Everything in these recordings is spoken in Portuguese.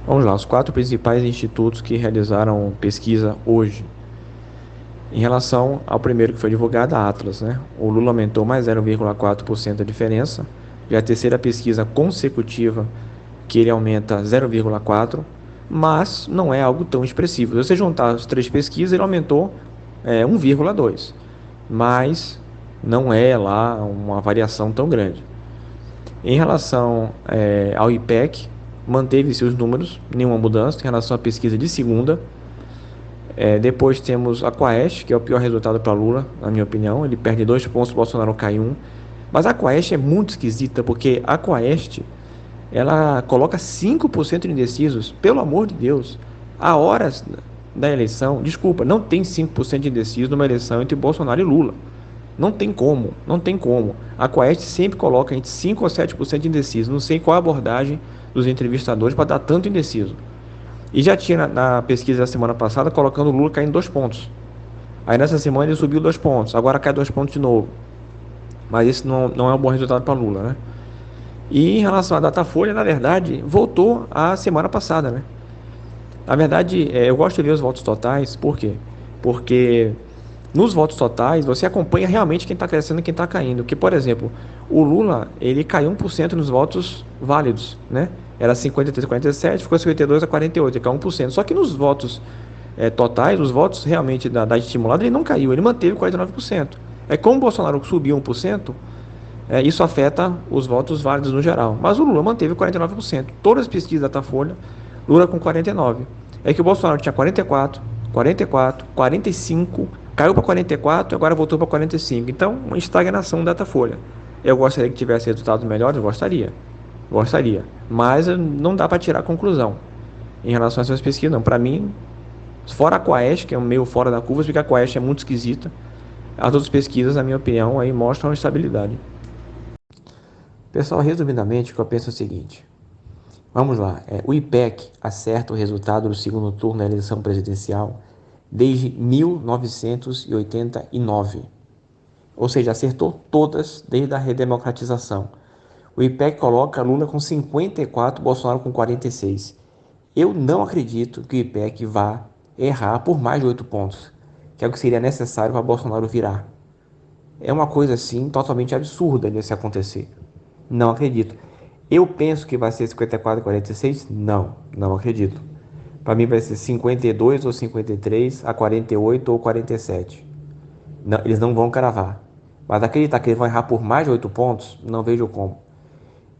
Vamos lá, os quatro principais institutos que realizaram pesquisa hoje. Em relação ao primeiro que foi divulgado, a Atlas, né? O Lula aumentou mais 0,4% a diferença. Já é a terceira pesquisa consecutiva que ele aumenta 0,4%, mas não é algo tão expressivo. Se você juntar as três pesquisas, ele aumentou 1,2%, mas não é lá uma variação tão grande. Em relação ao IPEC, manteve-se os números, nenhuma mudança em relação à pesquisa de segunda. Depois temos a Quaest, que é o pior resultado para Lula, na minha opinião. Ele perde 2 pontos, Bolsonaro cai 1. Mas a Quaest é muito esquisita, porque a Quaest, ela coloca 5% de indecisos. Pelo amor de Deus, a horas da eleição, desculpa, não tem 5% de indecisos numa eleição entre Bolsonaro e Lula. Não tem como, não tem como. A Quaest sempre coloca entre 5 ou 7% de indeciso. Não sei qual a abordagem dos entrevistadores para dar tanto indeciso. E já tinha na pesquisa da semana passada colocando o Lula caindo 2 pontos. Aí nessa semana ele subiu 2 pontos, agora cai 2 pontos de novo. Mas isso não é um bom resultado para Lula, né? E em relação à Datafolha, na verdade, voltou a semana passada, né? Na verdade, eu gosto de ver os votos totais, por quê? Porque nos votos totais você acompanha realmente quem está crescendo e quem está caindo. Que, por exemplo, o Lula, ele caiu 1% nos votos válidos, né? Era 53 a 47, ficou 52 a 48, ele caiu 1%. Só que nos votos totais, os votos realmente da estimulada, ele não caiu, ele manteve 49%. É como o Bolsonaro subiu 1%, isso afeta os votos válidos no geral. Mas o Lula manteve 49%. Todas as pesquisas da Datafolha, Lula com 49%. É que o Bolsonaro tinha 44, 44, 45, caiu para 44 e agora voltou para 45. Então, uma estagnação da Datafolha. Eu gostaria que tivesse resultados melhores, gostaria. Gostaria. Mas não dá para tirar a conclusão em relação a essas pesquisas, não. Para mim, fora a Quaest, que é meio fora da curva, porque a Quaest é muito esquisita. As outras pesquisas, na minha opinião, aí mostram estabilidade. Pessoal, resumidamente, o que eu penso é o seguinte. Vamos lá. O IPEC acerta o resultado do segundo turno da eleição presidencial desde 1989. Ou seja, acertou todas desde a redemocratização. O IPEC coloca Lula com 54, Bolsonaro com 46. Eu não acredito que o IPEC vá errar por mais de 8 pontos, que é o que seria necessário para Bolsonaro virar. É uma coisa assim totalmente absurda de se acontecer. Não acredito. Eu penso que vai ser 54 e 46? Não, não acredito. Para mim vai ser 52 ou 53 a 48 ou 47. Não, eles não vão cravar. Mas acreditar que eles vão errar por mais de 8 pontos, não vejo como.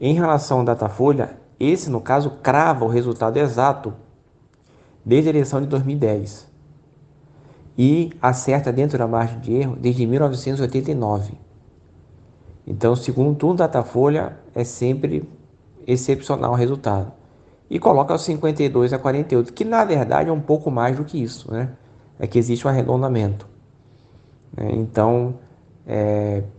Em relação ao Datafolha, esse no caso crava o resultado exato desde a eleição de 2010 e acerta dentro da margem de erro desde 1989. Então, o segundo turno da Datafolha é sempre excepcional o resultado. E coloca os 52 a 48, que na verdade é um pouco mais do que isso, né? É que existe um arredondamento. Né? Então,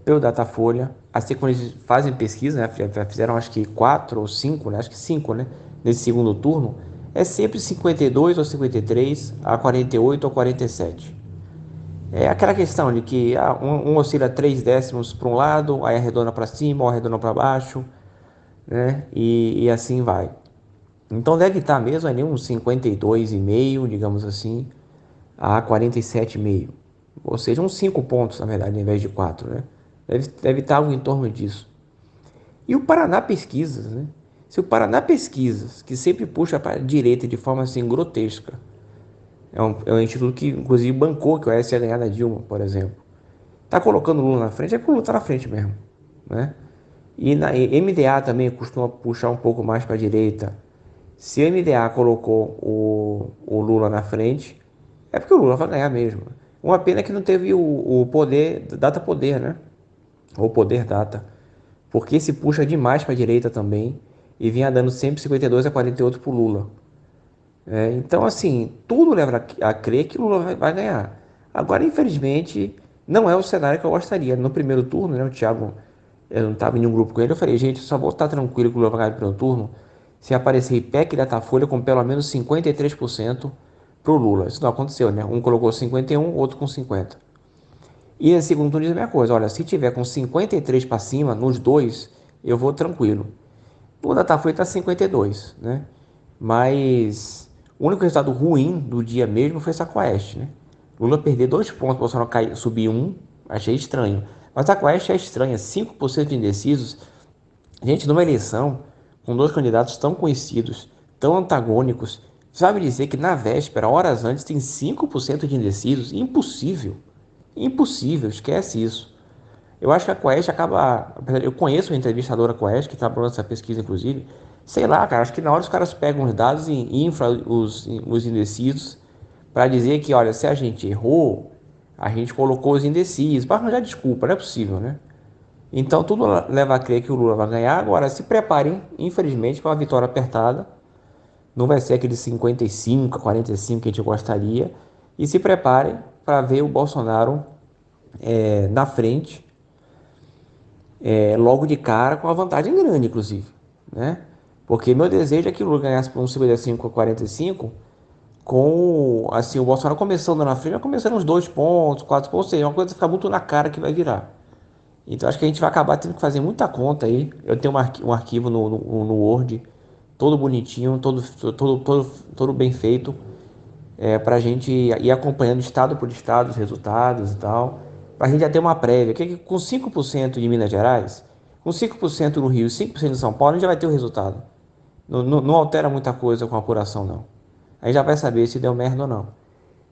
pelo Datafolha, assim como eles fazem pesquisa, né? Já fizeram acho que 4 ou 5, né? Acho que 5, né? Nesse segundo turno, é sempre 52 ou 53 a 48 ou 47. É aquela questão de que um oscila 3 décimos para um lado, aí arredonda para cima ou arredonda para baixo, né? E assim vai. Então deve estar mesmo ali uns 52,5, digamos assim, a 47,5. Ou seja, uns 5 pontos, na verdade, ao invés de 4, né? Deve estar algo em torno disso. E o Paraná Pesquisas, né? Se o Paraná Pesquisas, que sempre puxa para a direita de forma assim grotesca, é um instituto que inclusive bancou que o Aécio ia ganhar da Dilma, por exemplo. Tá colocando o Lula na frente, é que o Lula tá na frente mesmo, né? E na MDA também costuma puxar um pouco mais para a direita. Se o MDA colocou o Lula na frente, é porque o Lula vai ganhar mesmo. Uma pena que não teve o poder, data poder, né? Ou poder data. Porque se puxa demais para a direita também e vinha dando sempre 52 a 48 para o Lula. Então, assim, tudo leva a crer que o Lula vai ganhar. Agora, infelizmente, não é o cenário que eu gostaria. No primeiro turno, né, o Thiago, eu não estava em nenhum grupo com ele, eu falei, gente, eu só vou estar tranquilo que o Lula vai ganhar no primeiro turno se aparecer IPEC e Datafolha com pelo menos 53% para o Lula. Isso não aconteceu, né? Um colocou 51, outro com 50. E no segundo turno diz a mesma coisa, olha, se tiver com 53 para cima, nos dois, eu vou tranquilo. O Datafolha está 52, né? Mas o único resultado ruim do dia mesmo foi essa Quest, né? Lula perder 2 pontos, Bolsonaro subir um, achei estranho. Mas a Quest é estranha, 5% de indecisos. Gente, numa eleição, com dois candidatos tão conhecidos, tão antagônicos, sabe dizer que na véspera, horas antes, tem 5% de indecisos? Impossível. Impossível, esquece isso. Eu acho que a Quest acaba. Eu conheço uma entrevistadora Quest que está falando essa pesquisa, inclusive. Sei lá, cara, acho que na hora os caras pegam os dados e inflam os indecisos para dizer que, olha, se a gente errou, a gente colocou os indecisos. Para arranjar desculpa, não é possível, né? Então tudo leva a crer que o Lula vai ganhar. Agora, se preparem, infelizmente, para uma vitória apertada. Não vai ser aquele 55, 45 que a gente gostaria. E se preparem para ver o Bolsonaro na frente logo de cara com uma vantagem grande, inclusive, né? Porque meu desejo é que o Lula ganhasse por um 55 a 45, com assim, o Bolsonaro começando na frente, vai começando uns 2 pontos, 4 pontos, ou seja, uma coisa que fica muito na cara que vai virar. Então acho que a gente vai acabar tendo que fazer muita conta aí. Eu tenho um arquivo no Word, todo bonitinho, todo bem feito, para a gente ir acompanhando estado por estado os resultados e tal, para a gente já ter uma prévia. Que com 5% de Minas Gerais, com 5% no Rio e 5% em São Paulo, a gente já vai ter o resultado. Não altera muita coisa com a apuração, não. Aí já vai saber se deu merda ou não.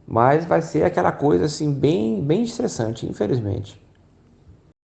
Mas vai ser aquela coisa assim, bem estressante, infelizmente.